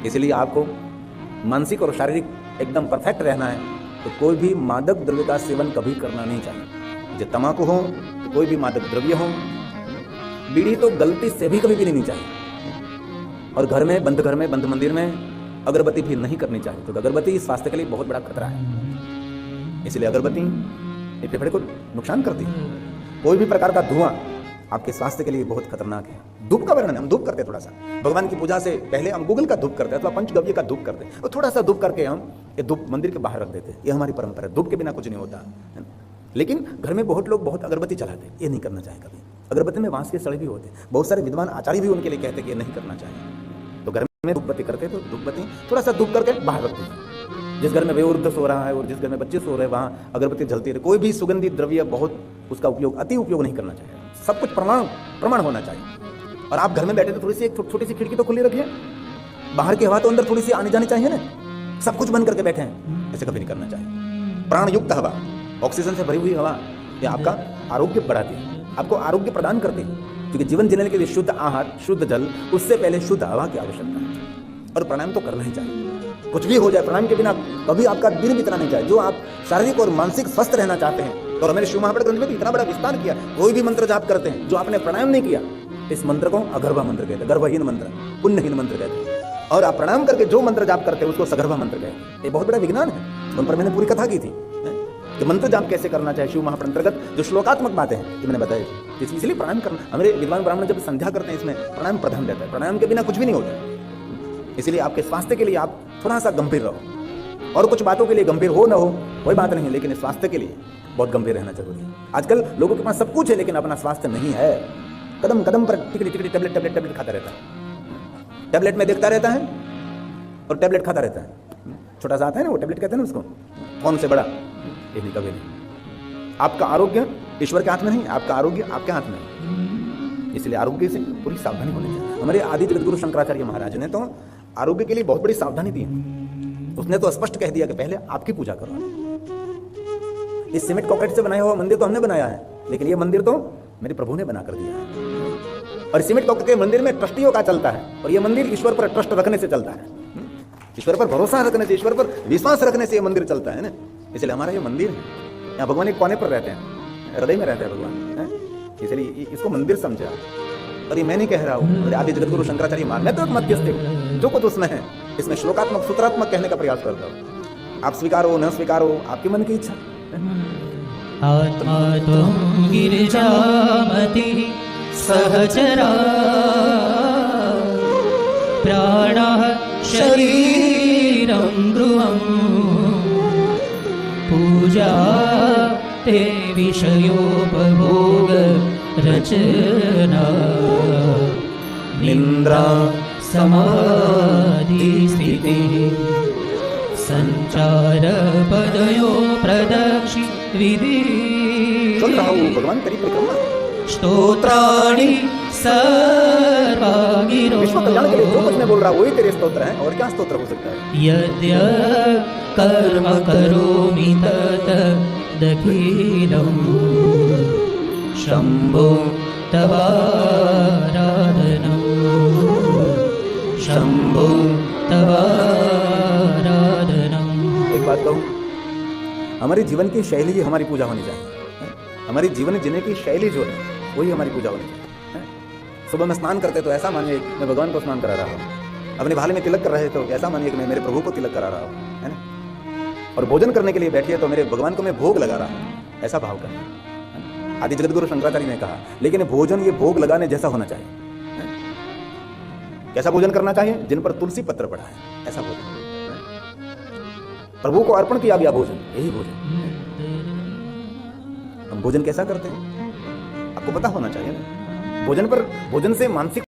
इसलिए आपको मानसिक और शारीरिक एकदम परफेक्ट रहना है तो कोई भी मादक द्रव्य का सेवन कभी करना नहीं चाहिए। जो तंबाकू हो तो कोई भी मादक द्रव्य हो, बीड़ी तो गलती से भी कभी भी नहीं चाहिए। और घर में बंद मंदिर में अगरबत्ती भी नहीं करनी चाहिए, तो अगरबत्ती स्वास्थ्य के लिए बहुत बड़ा खतरा है। इसलिए अगरबत्ती फेफड़े को नुकसान करती है। कोई भी प्रकार का धुआं आपके स्वास्थ्य के लिए बहुत खतरनाक है। धूप का वर्णन हम धूप करते हैं, थोड़ा सा भगवान की पूजा से पहले हम गूगल का धूप करते हैं अथवा पंचगव्य का धूप करते हैं, और थोड़ा सा धूप करके हम ये धूप मंदिर के बाहर रख देते हैं। ये हमारी परंपरा है, धूप के बिना कुछ नहीं होता। लेकिन घर में बहुत लोग बहुत अगरबत्ती चलाते हैं, ये नहीं करना चाहिए कभी। अगरबत्ती में बांस के सड़े भी होते हैं, बहुत सारे विद्वान आचार्य भी उनके लिए कहते हैं कि ये नहीं करना चाहिए। तो घर में धूप बत्ती करते हैं तो धूप बत्ती थोड़ा सा धूप करके बाहर रखते हैं। जिस घर में वयोवृद्ध सो रहा है और जिस घर में बच्चे सो रहे हैं वहाँ अगरबत्ती जलती है। कोई भी सुगंधित द्रव्य बहुत उसका उपयोग अति उपयोग नहीं करना चाहिए। सब कुछ प्रमाण होना चाहिए। और आप घर में बैठे तो थोड़ी सी एक छोटी सी खिड़की तो खुली रखिए, बाहर की हवा तो अंदर थोड़ी सी आने जानी चाहिए ना। सब कुछ बंद करके बैठे हैं, ऐसे कभी नहीं करना चाहिए। प्राण युक्त हवा, ऑक्सीजन से भरी हुई हवा ये आपका आरोग्य बढ़ाती है, आपको आरोग्य प्रदान करती है। क्योंकि जीवन जीने के लिए शुद्ध आहार, शुद्ध जल, उससे पहले शुद्ध हवा की आवश्यकता है। और प्राणायाम तो करना ही चाहिए। कुछ भी हो जाए प्राणायाम के बिना कभी आपका दिन बीतना नहीं चाहिए। जो आप शारीरिक और मानसिक स्वस्थ रहना चाहते हैं, तो हमारे शिव महापट ग्रंथ में तो इतना बड़ा विस्तार किया। कोई भी मंत्र जाप करते हैं, जो आपने प्राणायाम नहीं किया, इस मंत्र को अगर्भा मंत्र कहते हैं, गर्भहीन मंत्र, पुण्यहीन मंत्र कहते हैं। और आप प्राणायाम करके जो मंत्र जाप करते हैं उसको सगर्भा मंत्र कहते हैं। ये बहुत बड़ा विज्ञान है, उन पर मैंने पूरी कथा की थी कि मंत्र जाप कैसे करना चाहिए। शिव महापट अंतर्गत जो श्लोकात्मक बातें हैं कि मैंने बताई, इसलिए प्राणायाम करना। हमारे विद्वान ब्राह्मण जब संध्या करते हैं इसमें प्राणायाम प्रधान रहता है। प्राणायाम के बिना कुछ भी नहीं होता। इसलिए आपके स्वास्थ्य के लिए आप थोड़ा सा गंभीर रहो। और कुछ बातों के लिए गंभीर हो ना हो कोई बात नहीं, लेकिन स्वास्थ्य के लिए बहुत गंभीर रहना जरूरी है। आजकल लोगों के पास सब कुछ है लेकिन अपना स्वास्थ्य नहीं है। कदम कदम पर टिकड़ी टैबलेट खाता रहता है। टैबलेट में देखता रहता है और टैबलेट खाता रहता है। छोटा सा आता है ना वो टैबलेट कहते हैं ना उसको, कौन से बड़ा, ये नहीं कभी नहीं। आपका आरोग्य ईश्वर के हाथ में नहीं, आपका आरोग्य आपके हाथ में है। इसलिए आरोग्य से पूरी सावधानी होनी चाहिए। हमारे आदि जगतगुरु शंकराचार्य महाराज ने तो आरोग्य के लिए बहुत बड़ी सावधानी दी। उसने तो स्पष्ट कह दिया कि पहले आपकी पूजा करो। इस सीमेंट कंक्रीट से बनाया हुआ मंदिर तो हमने बनाया है, लेकिन ये मंदिर तो मेरे प्रभु ने बना कर दिया है। और सीमेंट कंक्रीट के मंदिर में ट्रस्टियों का चलता है, और ये मंदिर ईश्वर पर ट्रस्ट रखने से चलता है। ईश्वर पर भरोसा रखने से, ईश्वर पर विश्वास रखने से ये मंदिर चलता है ना। इसलिए हमारा ये मंदिर है, यहाँ भगवान एक कोने पर रहते हैं, हृदय में रहते हैं भगवान। इसलिए इसको मंदिर समझा। और ये मैं नहीं कह रहा हूँ, मेरे आदि जगतगुरु शंकराचार्य महाराज, मैं तो एक मध्यस्थ हूँ। जो कुछ उसमें है इसमें श्लोकात्मक सूत्रात्मक कहने का प्रयास करता हूँ। आप स्वीकारो न स्वीकारो आपके मन की इच्छा। आत्मा त्वं गिरिजामति सहचरा प्राणः शरीरं गृहं पूजा ते विषयोपभोग रचना निन्द्रा समाधि स्थिति संचार पदयो प्रदक्षि विधि चल रहा हूँ भगवान तेरी परिक्रमा। स्तोत्राणि सर्वा गिरो, विश्व कल्याण के लिए जो कुछ मैं बोल रहा हूँ वही तेरे स्तोत्र हैं, और क्या स्तोत्र हो सकता है। यद्य कर्म करोमि तत् दखिलं शम्भो तवाराधनं शम्भो तवाराधनं। एक बात कहूँ, हमारी जीवन की शैली हमारी पूजा होनी चाहिए। हमारी जीवन जीने की शैली जो है वही हमारी पूजा होनी चाहिए। सुबह में स्नान करते तो ऐसा मानिए मैं भगवान को स्नान करा रहा हूँ। अपने भाले में तिलक कर रहे तो ऐसा मानिए कि मैं मेरे प्रभु को तिलक करा रहा हूँ, है ना। और भोजन करने के लिए बैठिए तो मेरे भगवान को मैं भोग लगा रहा हूँ, ऐसा भाव करना। आदि जगतगुरु शंकराचार्य ने कहा, लेकिन भोजन ये भोग लगाने जैसा होना चाहिए। कैसा भोजन करना चाहिए? जिन पर तुलसी पत्र पड़ा है, ऐसा भोजन। प्रभु को अर्पण किया गया भोजन, यही भोजन। हम भोजन कैसा करते हैं आपको पता होना चाहिए ना। भोजन से मानसिक